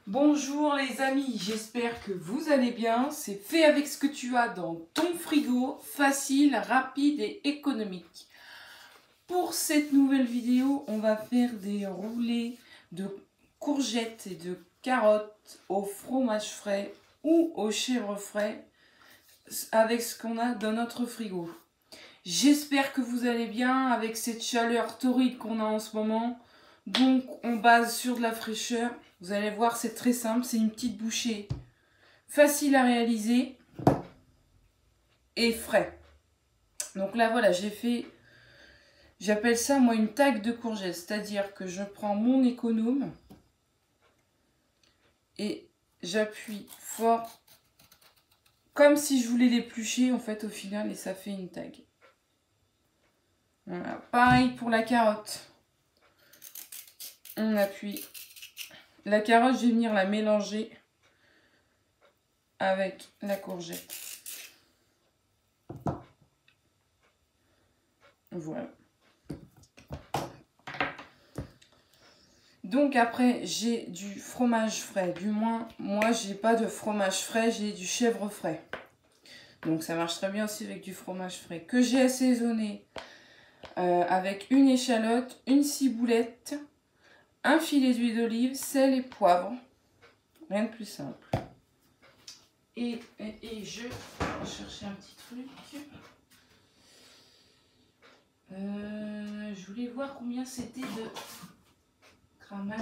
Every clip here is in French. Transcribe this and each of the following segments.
Bonjour les amis, j'espère que vous allez bien. C'est fait avec ce que tu as dans ton frigo, facile, rapide et économique. Pour cette nouvelle vidéo, on va faire des roulés de courgettes et de carottes au fromage frais ou au chèvre frais avec ce qu'on a dans notre frigo. J'espère que vous allez bien avec cette chaleur torride qu'on a en ce moment. Donc on base sur de la fraîcheur. Vous allez voir, c'est très simple, c'est une petite bouchée facile à réaliser et frais. Donc là voilà, j'appelle ça moi une tague de courgettes, c'est-à-dire que je prends mon économe et j'appuie fort comme si je voulais l'éplucher en fait au final et ça fait une tague. Voilà, pareil pour la carotte. On appuie. La carotte, je vais venir la mélanger avec la courgette. Voilà. Donc après, j'ai du fromage frais. Du moins, moi, j'ai pas de fromage frais, j'ai du chèvre frais. Donc ça marche très bien aussi avec du fromage frais. Que j'ai assaisonné avec une échalote, une ciboulette, un filet d'huile d'olive, sel et poivre. Rien de plus simple. Et je vais chercher un petit truc. Je voulais voir combien c'était de grammage.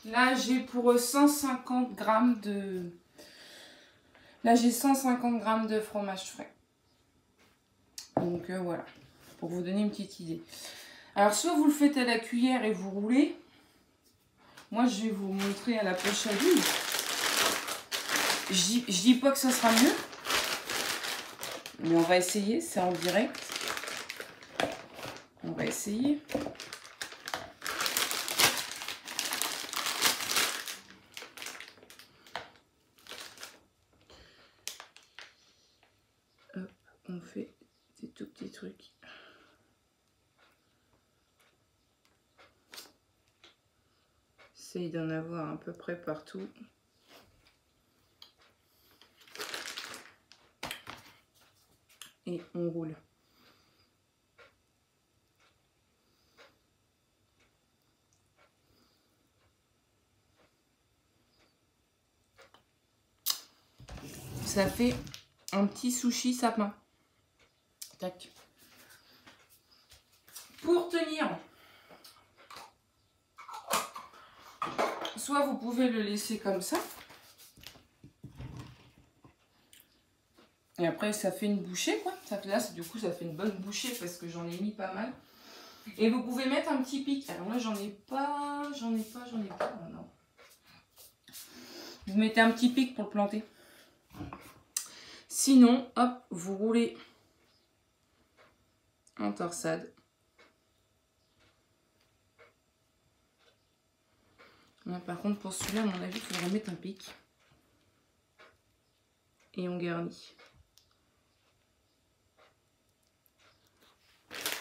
Là, j'ai pour 150 grammes de... Là, j'ai 150 grammes de fromage frais. Donc, voilà. Pour vous donner une petite idée. Alors, soit vous le faites à la cuillère et vous roulez. Moi, je vais vous montrer à la poche à l'huile. Je dis pas que ça sera mieux. Mais on va essayer. C'est en direct. On va essayer. Hop, on fait des tout petits trucs. Essaye d'en avoir à peu près partout. Et on roule. Ça fait un petit sushi sapin. Tac. Pour tenir, soit vous pouvez le laisser comme ça. Et après, ça fait une bouchée, quoi. Là, du coup, ça fait une bonne bouchée parce que j'en ai mis pas mal. Et vous pouvez mettre un petit pic. Alors là, j'en ai pas. Non. Vous mettez un petit pic pour le planter. Sinon, hop, vous roulez en torsade. Là, par contre, pour celui-là, à mon avis, il faudrait mettre un pic. Et on garnit.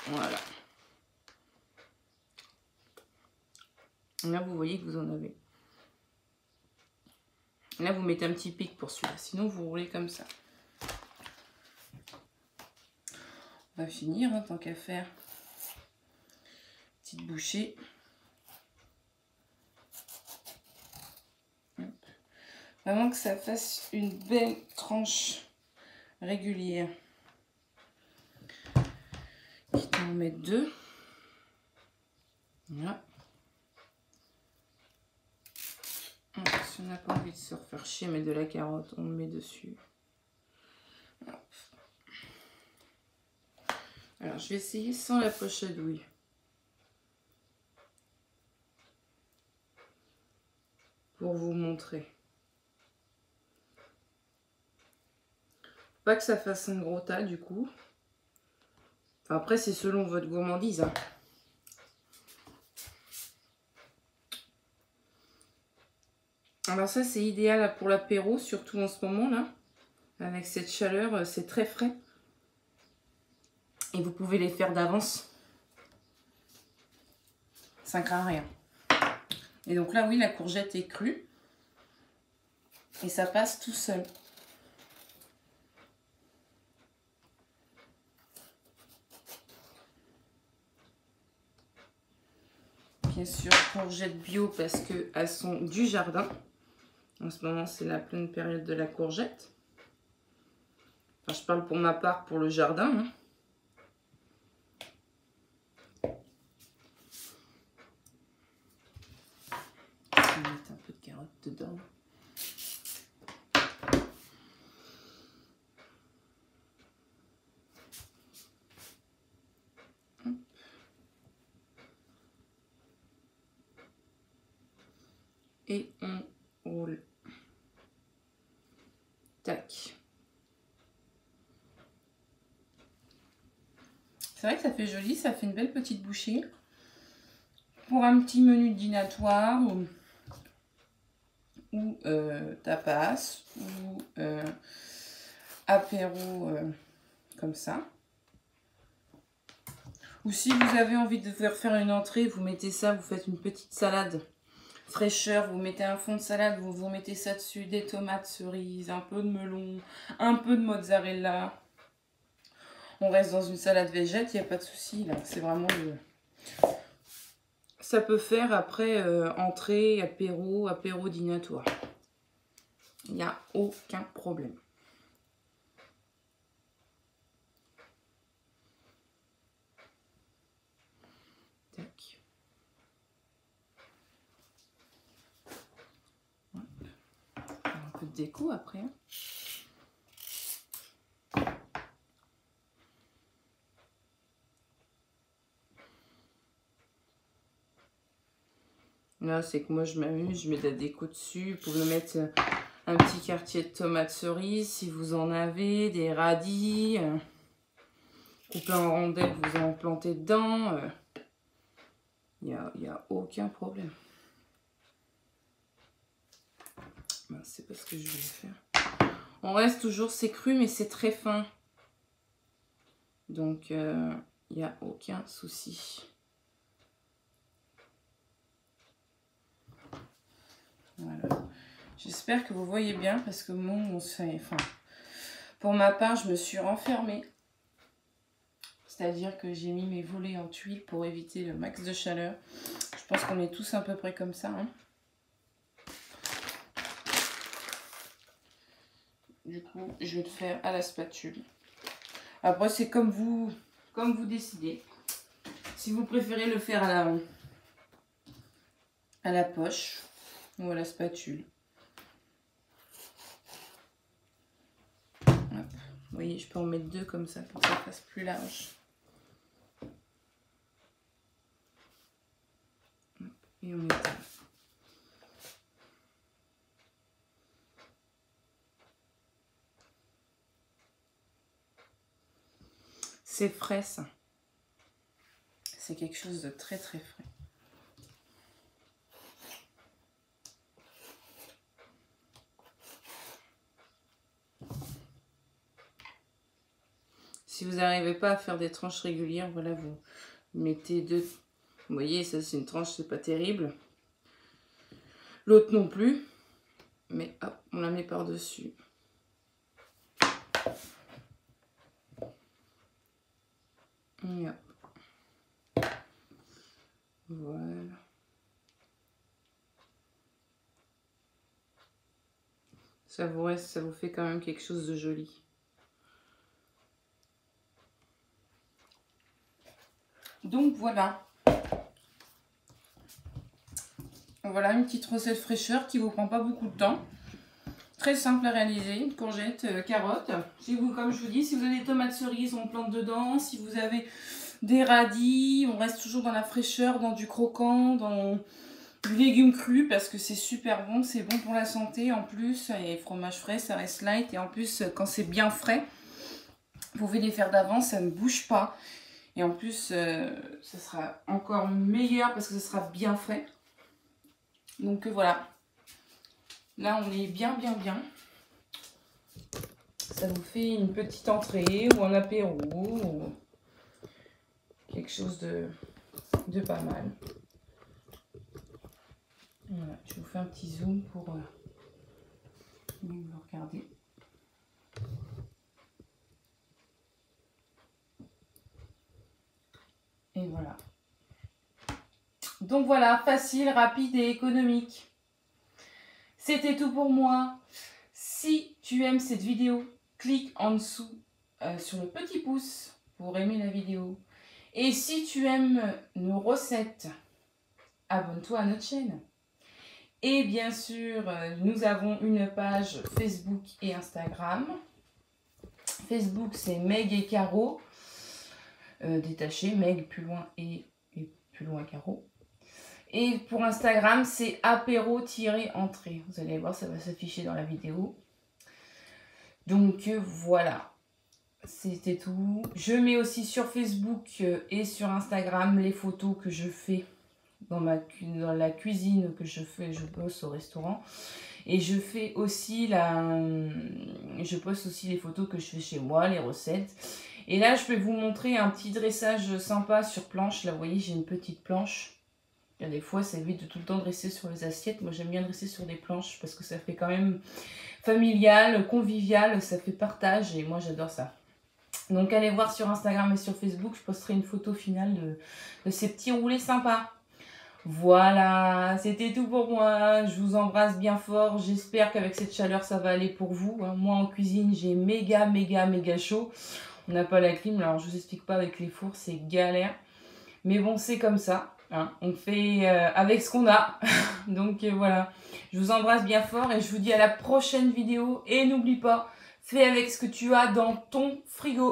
Voilà. Là, vous voyez que vous en avez. Là, vous mettez un petit pic pour celui-là. Sinon, vous roulez comme ça. On va finir, hein, tant qu'à faire. Petite bouchée. Hop. Vraiment que ça fasse une belle tranche régulière. Quitte à en mettre deux. Voilà. Si on n'a pas envie de se refaire chier, mettre de la carotte, on le met dessus. Hop. Alors, je vais essayer sans la poche à douille. Pour vous montrer. Pas que ça fasse un gros tas, du coup. Enfin, après, c'est selon votre gourmandise, hein. Alors ça, c'est idéal pour l'apéro, surtout en ce moment, là. Avec cette chaleur, c'est très frais. Et vous pouvez les faire d'avance. Ça ne craint rien. Et donc là, oui, la courgette est crue. Et ça passe tout seul. Bien sûr, courgettes bio parce qu'elles sont du jardin. En ce moment, c'est la pleine période de la courgette. Enfin, je parle pour ma part pour le jardin. Hein. Je vais mettre un peu de carottes dedans. Et on roule. Tac. C'est vrai que ça fait joli, ça fait une belle petite bouchée. Pour un petit menu dînatoire ou tapas ou apéro comme ça. Ou si vous avez envie de faire une entrée, vous mettez ça, vous faites une petite salade fraîcheur, vous mettez un fond de salade, vous mettez ça dessus, des tomates cerises, un peu de melon, un peu de mozzarella. On reste dans une salade végète, il n'y a pas de souci là, c'est vraiment le... Ça peut faire après entrée, apéro, apéro dînatoire. Il n'y a aucun problème. Tac. Un peu de déco après. Hein. Là, c'est que moi, je m'amuse, je mets de la déco dessus. Vous pouvez mettre un petit quartier de tomates cerises si vous en avez, des radis. Coupez en rondelles, vous en plantez dedans. Il n'y a aucun problème. Ben, c'est pas ce que je voulais faire. On reste toujours, c'est cru, mais c'est très fin. Donc, il n'y a aucun souci. Voilà. J'espère que vous voyez bien parce que pour ma part, je me suis renfermée. C'est-à-dire que j'ai mis mes volets en tuile pour éviter le max de chaleur. Je pense qu'on est tous à peu près comme ça. Hein. Du coup, je vais le faire à la spatule. Après, c'est comme vous décidez. Si vous préférez le faire à la poche ou à la spatule. Hop. Vous voyez, je peux en mettre deux comme ça pour que ça fasse plus large. Hop. Et on étale. C'est frais ça. C'est quelque chose de très très frais. Si vous n'arrivez pas à faire des tranches régulières, voilà, vous mettez deux. Vous voyez, ça c'est une tranche, c'est pas terrible. L'autre non plus. Mais hop, on la met par-dessus. Et hop. Voilà. Ça vous fait quand même quelque chose de joli. Donc voilà. Voilà une petite recette fraîcheur qui vous prend pas beaucoup de temps. Très simple à réaliser. Courgettes, carottes. Si vous, comme je vous dis, si vous avez des tomates cerises, on plante dedans. Si vous avez des radis, on reste toujours dans la fraîcheur, dans du croquant, dans du légume cru parce que c'est super bon. C'est bon pour la santé en plus. Et fromage frais, ça reste light. Et en plus, quand c'est bien frais, vous pouvez les faire d'avance, ça ne bouge pas. Et en plus, ça sera encore meilleur parce que ça sera bien frais. Donc voilà. Là, on est bien. Ça vous fait une petite entrée ou un apéro ou quelque chose de pas mal. Voilà, je vous fais un petit zoom pour vous le regardez. Et voilà. Donc voilà, facile, rapide et économique. C'était tout pour moi. Si tu aimes cette vidéo, clique en dessous sur le petit pouce pour aimer la vidéo. Et si tu aimes nos recettes, abonne-toi à notre chaîne. Et bien sûr, nous avons une page Facebook et Instagram. Facebook, c'est Meg et Caro. Détaché, Meg plus loin et plus loin Caro. Et pour Instagram, c'est apéro-entrée. Vous allez voir, ça va s'afficher dans la vidéo. Donc voilà, c'était tout. Je mets aussi sur Facebook et sur Instagram les photos que je fais dans la cuisine que je fais. Je bosse au restaurant. Et je fais aussi je poste aussi les photos que je fais chez moi, les recettes. Et là, je vais vous montrer un petit dressage sympa sur planche. Là, vous voyez, j'ai une petite planche. Il y a des fois, ça évite de tout le temps dresser sur les assiettes. Moi, j'aime bien dresser sur des planches parce que ça fait quand même familial, convivial, ça fait partage et moi, j'adore ça. Donc, allez voir sur Instagram et sur Facebook. Je posterai une photo finale de ces petits roulés sympas. Voilà, c'était tout pour moi. Je vous embrasse bien fort. J'espère qu'avec cette chaleur, ça va aller pour vous. Moi, en cuisine, j'ai méga chaud. On n'a pas la clim, alors je vous explique pas avec les fours, c'est galère. Mais bon, c'est comme ça. Hein. On fait avec ce qu'on a. Donc voilà, je vous embrasse bien fort et je vous dis à la prochaine vidéo. Et n'oublie pas, fais avec ce que tu as dans ton frigo.